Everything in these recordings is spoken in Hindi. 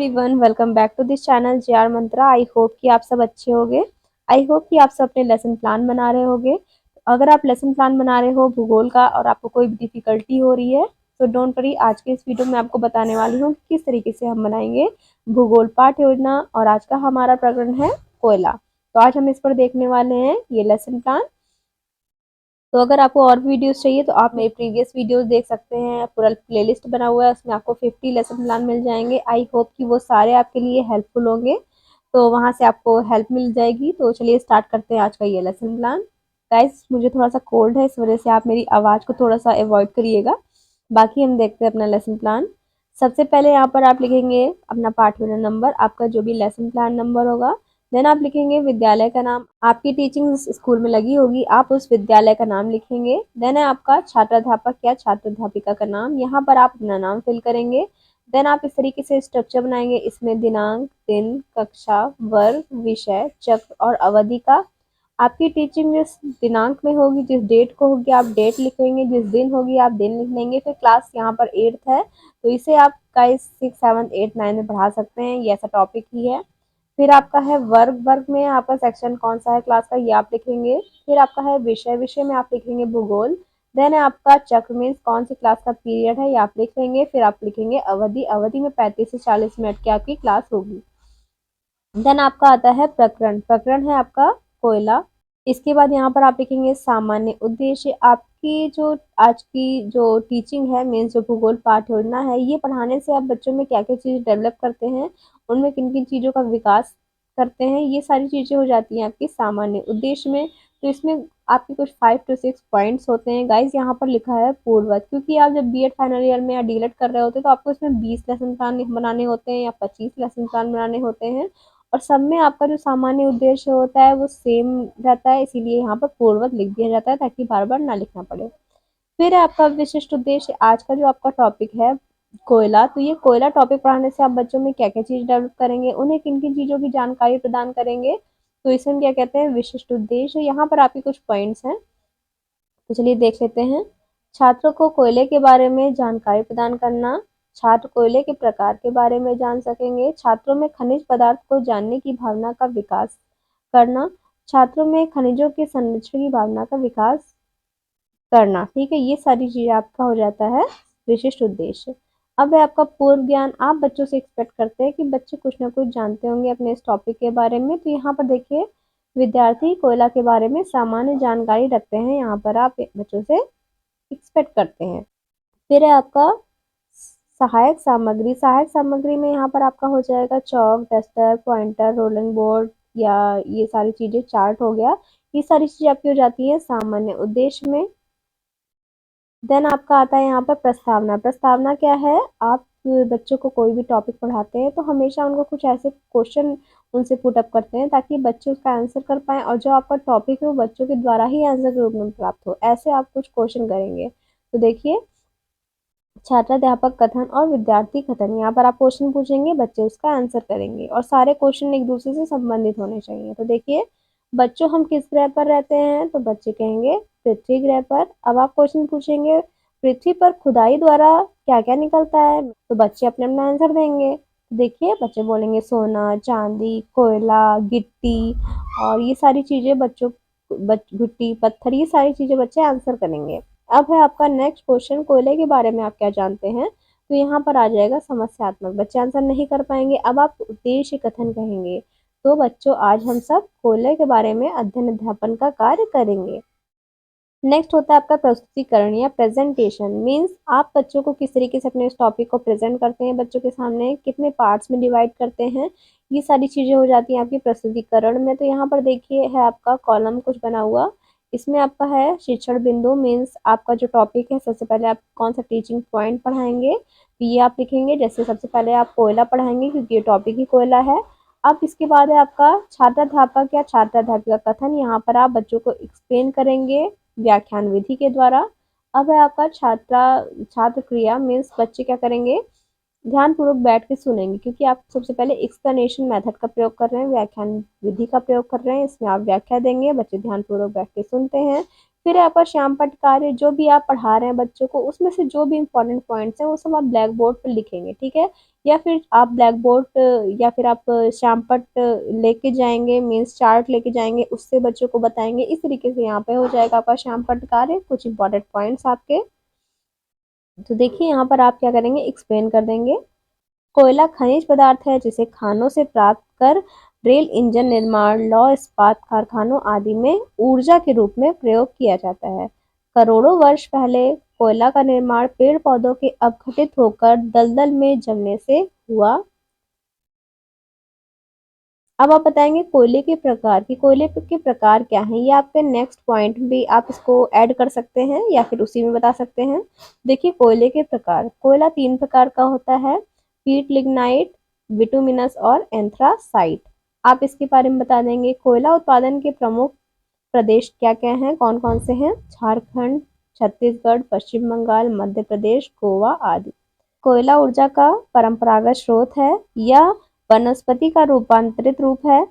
Everyone, welcome back to this channel JR Mantra. I hope कि आप सब अच्छे होंगे। आई होप कि आप सब अपने लेसन प्लान बना रहे होंगे। अगर आप लेसन प्लान बना रहे हो भूगोल का और आपको कोई डिफिकल्टी हो रही है तो डोंट वरी, आज के इस वीडियो में आपको बताने वाली हूँ कि किस तरीके से हम बनाएंगे भूगोल पाठ योजना। और आज का हमारा प्रकरण है कोयला। तो आज हम इस पर देखने वाले हैं ये लेसन प्लान। तो अगर आपको और वीडियोस चाहिए तो आप मेरे प्रीवियस वीडियोस देख सकते हैं। पूरा प्लेलिस्ट बना हुआ है, उसमें आपको 50 लेसन प्लान मिल जाएंगे। आई होप कि वो सारे आपके लिए हेल्पफुल होंगे, तो वहां से आपको हेल्प मिल जाएगी। तो चलिए स्टार्ट करते हैं आज का ये लेसन प्लान। गाइस, मुझे थोड़ा सा कोल्ड है, इस वजह से आप मेरी आवाज़ को थोड़ा सा अवॉइड करिएगा। बाकी हम देखते हैं अपना लेसन प्लान। सबसे पहले यहाँ पर आप लिखेंगे अपना पाठ योजना नंबर, आपका जो भी लेसन प्लान नंबर होगा। देन आप लिखेंगे विद्यालय का नाम, आपकी टीचिंग स्कूल में लगी होगी, आप उस विद्यालय का नाम लिखेंगे। देन है आपका छात्राध्यापक या छात्राध्यापिका का नाम, यहाँ पर आप अपना नाम फिल करेंगे। देन आप इस तरीके से स्ट्रक्चर बनाएंगे, इसमें दिनांक, दिन, कक्षा, वर्ग, विषय, चक्र और अवधि का। आपकी टीचिंग जिस दिनांक में होगी, जिस डेट को होगी आप डेट लिखेंगे, जिस दिन होगी आप दिन लिख लेंगे। फिर क्लास यहाँ पर 8th है, तो इसे आप गाइस 6, 7, 8, 9 में पढ़ा सकते हैं, ये ऐसा टॉपिक ही है। फिर आपका है वर्ग, वर्ग में आपका सेक्शन कौन सा है क्लास का ये आप लिखेंगे। फिर आपका है विषय, विषय में आप लिखेंगे भूगोल। देन है आपका चक्र मीन्स कौन सी क्लास का पीरियड है ये आप लिख लेंगे। फिर आप लिखेंगे अवधि, अवधि में 35 से 40 मिनट की आपकी क्लास होगी। देन आपका आता है प्रकरण, प्रकरण है आपका कोयला। इसके बाद यहाँ पर आप लिखेंगे सामान्य उद्देश्य। आपकी जो आज की जो टीचिंग है मीन्स जो भूगोल पाठ योजना है, ये पढ़ाने से आप बच्चों में क्या क्या चीज़ डेवलप करते हैं, उनमें किन किन चीज़ों का विकास करते हैं, ये सारी चीज़ें हो जाती हैं आपकी सामान्य उद्देश्य में। तो इसमें आपके कुछ 5 to 6 पॉइंट्स होते हैं। गाइज यहाँ पर लिखा है पूर्वज, क्योंकि आप जब बीएड फाइनल ईयर में या डीएलएड कर रहे होते हैं तो आपको इसमें 20 लेसन प्लान बनाने होते हैं या 25 लेसन प्लान बनाने होते हैं, और सब में आपका जो सामान्य उद्देश्य होता है वो सेम रहता है, इसीलिए यहाँ पर पूर्ववत लिख दिया जाता है ताकि बार बार ना लिखना पड़े। फिर है आपका विशिष्ट उद्देश्य, आज का जो आपका टॉपिक है कोयला। तो ये कोयला टॉपिक पढ़ाने से आप बच्चों में क्या क्या चीज़ डेवलप करेंगे, उन्हें किन किन चीज़ों की जानकारी प्रदान करेंगे, तो इसे हम क्या कहते हैं विशिष्ट उद्देश्य। यहाँ पर आपके कुछ पॉइंट्स हैं, तो चलिए देख लेते हैं। छात्रों को कोयले के बारे में जानकारी प्रदान करना, छात्र कोयले के प्रकार के बारे में जान सकेंगे, छात्रों में खनिज पदार्थ को जानने की भावना का विकास करना, छात्रों में खनिजों के संरक्षण की भावना का विकास करना। ठीक है, ये सारी चीजें आपका हो जाता है विशिष्ट उद्देश्य। अब है आपका पूर्व ज्ञान, आप बच्चों से एक्सपेक्ट करते हैं कि बच्चे कुछ ना कुछ जानते होंगे अपने इस टॉपिक के बारे में। तो यहाँ पर देखिए विद्यार्थी कोयला के बारे में सामान्य जानकारी रखते हैं, यहाँ पर आप बच्चों से एक्सपेक्ट करते हैं। फिर है आपका सहायक सामग्री, सहायक सामग्री में यहाँ पर आपका हो जाएगा चौक, डस्टर, पॉइंटर, रोलिंग बोर्ड, या ये सारी चीजें, चार्ट हो गया, ये सारी चीजें आपकी हो जाती है सामान्य उद्देश्य में। देन आपका आता है यहाँ पर प्रस्तावना, प्रस्तावना क्या है, आप बच्चों को कोई भी टॉपिक पढ़ाते हैं तो हमेशा उनको कुछ ऐसे क्वेश्चन उनसे पुट अप करते हैं ताकि बच्चे उसका आंसर कर पाएं, और जो आपका टॉपिक है वो बच्चों के द्वारा ही आंसर के रूप में प्राप्त हो, ऐसे आप कुछ क्वेश्चन करेंगे। तो देखिए छात्राध्यापक कथन और विद्यार्थी कथन, यहाँ पर आप क्वेश्चन पूछेंगे, बच्चे उसका आंसर करेंगे, और सारे क्वेश्चन एक दूसरे से संबंधित होने चाहिए। तो देखिए बच्चों हम किस ग्रह पर रहते हैं, तो बच्चे कहेंगे पृथ्वी ग्रह पर। अब आप क्वेश्चन पूछेंगे पृथ्वी पर खुदाई द्वारा क्या क्या निकलता है, तो बच्चे अपने अपना आंसर देंगे। तो देखिए बच्चे बोलेंगे सोना, चांदी, कोयला, गिट्टी, और ये सारी चीजें बच्चों घुट्टी, पत्थर, ये सारी चीजें बच्चे आंसर करेंगे। अब है आपका नेक्स्ट क्वेश्चन, कोयले के बारे में आप क्या जानते हैं, तो यहाँ पर आ जाएगा समस्यात्मक, बच्चे आंसर नहीं कर पाएंगे। अब आप उद्देश्य कथन कहेंगे, तो बच्चों आज हम सब कोयले के बारे में अध्ययन अध्यापन का कार्य करेंगे। नेक्स्ट होता है आपका प्रस्तुतिकरण या प्रेजेंटेशन, मीन्स आप बच्चों को किस तरीके से अपने इस टॉपिक को प्रेजेंट करते हैं, बच्चों के सामने कितने पार्ट्स में डिवाइड करते हैं, ये सारी चीज़ें हो जाती हैं आपकी प्रस्तुतिकरण में। तो यहाँ पर देखिए है आपका कॉलम कुछ बना हुआ, इसमें आपका है शिक्षण बिंदु, मीन्स आपका जो टॉपिक है सबसे पहले आप कौन सा टीचिंग पॉइंट पढ़ाएंगे, तो ये आप लिखेंगे। जैसे सबसे पहले आप कोयला पढ़ाएंगे क्योंकि ये टॉपिक ही कोयला है। अब इसके बाद है आपका छात्राध्यापक या छात्राध्यापिका कथन, यहाँ पर आप बच्चों को एक्सप्लेन करेंगे व्याख्यान विधि के द्वारा। अब है आपका छात्र क्रिया, मीन्स बच्चे क्या करेंगे, ध्यान पूर्वक बैठ के सुनेंगे, क्योंकि आप सबसे पहले एक्सप्लेनेशन मेथड का प्रयोग कर रहे हैं, व्याख्यान विधि का प्रयोग कर रहे हैं, इसमें आप व्याख्या देंगे, बच्चे ध्यान पूर्वक बैठ के सुनते हैं। फिर है आपका श्याम पट्ट कार्य, जो भी आप पढ़ा रहे हैं बच्चों को उसमें से जो भी इम्पोर्टेंट पॉइंट्स हैं वो सब आप ब्लैक बोर्ड पर लिखेंगे, ठीक है। या फिर आप ब्लैक बोर्ड या फिर आप श्याम पट्ट लेके जाएंगे, मीन्स चार्ट लेके जाएंगे, उससे बच्चों को बताएंगे। इस तरीके से यहाँ पे हो जाएगा आपका श्याम पट्ट कार्य, कुछ इंपॉर्टेंट पॉइंट्स आपके। तो देखिए यहाँ पर आप क्या करेंगे, एक्सप्लेन कर देंगे। कोयला खनिज पदार्थ है जिसे खानों से प्राप्त कर रेल इंजन निर्माण, लौह इस्पात कारखानों आदि में ऊर्जा के रूप में प्रयोग किया जाता है। करोड़ों वर्ष पहले कोयला का निर्माण पेड़ पौधों के अपघटित होकर दलदल में जमने से हुआ। अब आप बताएंगे कोयले के प्रकार, कि कोयले के प्रकार क्या हैं। ये आपके नेक्स्ट पॉइंट भी आप इसको ऐड कर सकते हैं या फिर उसी में बता सकते हैं। देखिए कोयले के प्रकार, कोयला 3 प्रकार का होता है, पीट लिग्नाइट, बिटुमिनस और एंथ्रासाइट। आप इसके बारे में बता देंगे। कोयला उत्पादन के प्रमुख प्रदेश क्या क्या हैं, कौन कौन से हैं, झारखंड, छत्तीसगढ़, पश्चिम बंगाल, मध्य प्रदेश, गोवा आदि। कोयला ऊर्जा का परंपरागत स्रोत है या वनस्पति का रूपांतरित रूप है।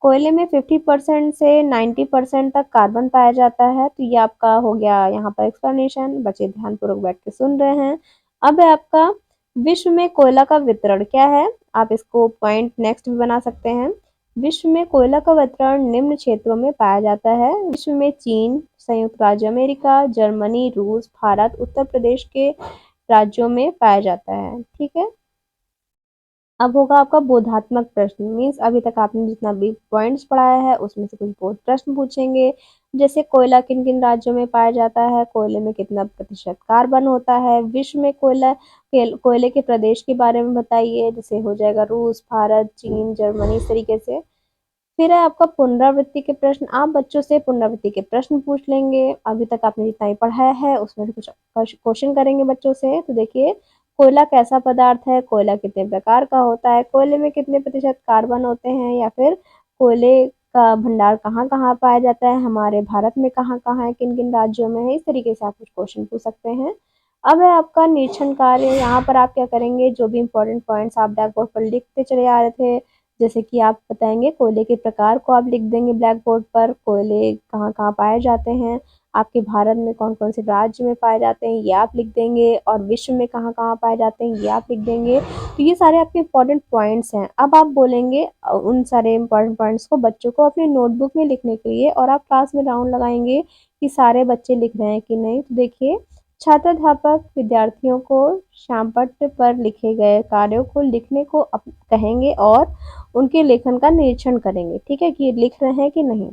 कोयले में 50% से 90% तक कार्बन पाया जाता है। तो ये आपका हो गया यहाँ पर एक्सप्लेनेशन, बच्चे ध्यानपूर्वक बैठ के सुन रहे हैं। अब है आपका विश्व में कोयला का वितरण क्या है, आप इसको पॉइंट नेक्स्ट भी बना सकते हैं। विश्व में कोयला का वितरण निम्न क्षेत्रों में पाया जाता है। विश्व में चीन, संयुक्त राज्य अमेरिका, जर्मनी, रूस, भारत, उत्तर प्रदेश के राज्यों में पाया जाता है, ठीक है। अब होगा आपका बोधात्मक प्रश्न, मीन्स अभी तक आपने जितना भी पॉइंट्स पढ़ाया है उसमें से कुछ बोध प्रश्न पूछेंगे। जैसे कोयला किन किन राज्यों में पाया जाता है, कोयले में कितना प्रतिशत कार्बन होता है, विश्व में कोयले के प्रदेश के बारे में बताइए। जैसे हो जाएगा रूस, भारत, चीन, जर्मनी, इस तरीके से। फिर है आपका पुनरावृत्ति के प्रश्न, आप बच्चों से पुनरावृत्ति के प्रश्न पूछ लेंगे। अभी तक आपने जितना ही पढ़ाया है उसमें से कुछ क्वेश्चन करेंगे बच्चों से। तो देखिए कोयला कैसा पदार्थ है, कोयला कितने प्रकार का होता है, कोयले में कितने प्रतिशत कार्बन होते हैं, या फिर कोयले का भंडार कहाँ कहाँ पाया जाता है, हमारे भारत में कहाँ कहाँ है, किन किन राज्यों में है। इस तरीके से आप कुछ क्वेश्चन पूछ सकते हैं। अब है आपका निरीक्षण कार्य, यहाँ पर आप क्या करेंगे, जो भी इंपॉर्टेंट पॉइंट्स आप ब्लैक बोर्ड पर लिखते चले आ रहे थे, जैसे कि आप बताएंगे कोयले के प्रकार को आप लिख देंगे ब्लैक बोर्ड पर, कोयले कहाँ कहाँ पाए जाते हैं, आपके भारत में कौन कौन से राज्य में पाए जाते हैं ये आप लिख देंगे, और विश्व में कहाँ कहाँ पाए जाते हैं ये आप लिख देंगे। तो ये सारे आपके इंपॉर्टेंट पॉइंट्स हैं। अब आप बोलेंगे उन सारे इंपॉर्टेंट पॉइंट्स को बच्चों को अपने नोटबुक में लिखने के लिए, और आप क्लास में राउंड लगाएंगे कि सारे बच्चे लिख रहे हैं कि नहीं। तो देखिए छात्राध्यापक विद्यार्थियों को श्यामपट्ट पर लिखे गए कार्यों को लिखने को कहेंगे और उनके लेखन का निरीक्षण करेंगे, ठीक है, कि ये लिख रहे हैं कि नहीं।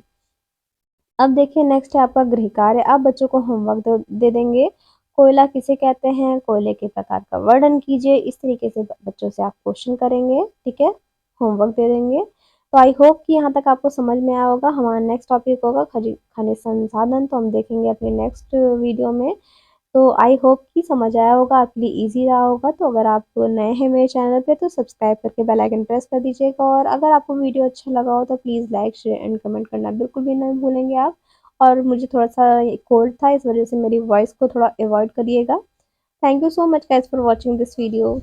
अब देखिए नेक्स्ट है आपका गृह कार्य, आप बच्चों को होमवर्क दे देंगे। कोयला किसे कहते हैं, कोयले के प्रकार का वर्णन कीजिए। इस तरीके से बच्चों से आप क्वेश्चन करेंगे, ठीक है, होमवर्क दे देंगे। तो आई होप कि यहाँ तक आपको समझ में आया होगा। हमारा नेक्स्ट टॉपिक होगा खनिज संसाधन, तो हम देखेंगे अपने नेक्स्ट वीडियो में। तो आई होप कि समझ आया होगा, आपके लिए इजी रहा होगा। तो अगर आप नए हैं मेरे चैनल पे तो सब्सक्राइब करके बेल आइकन प्रेस कर दीजिएगा, और अगर आपको वीडियो अच्छा लगा हो तो please like share and comment करना बिल्कुल भी नहीं भूलेंगे आप। और मुझे थोड़ा सा कोल्ड था, इस वजह से मेरी वॉइस को थोड़ा अवॉइड करिएगा। Thank you so much guys for watching this video.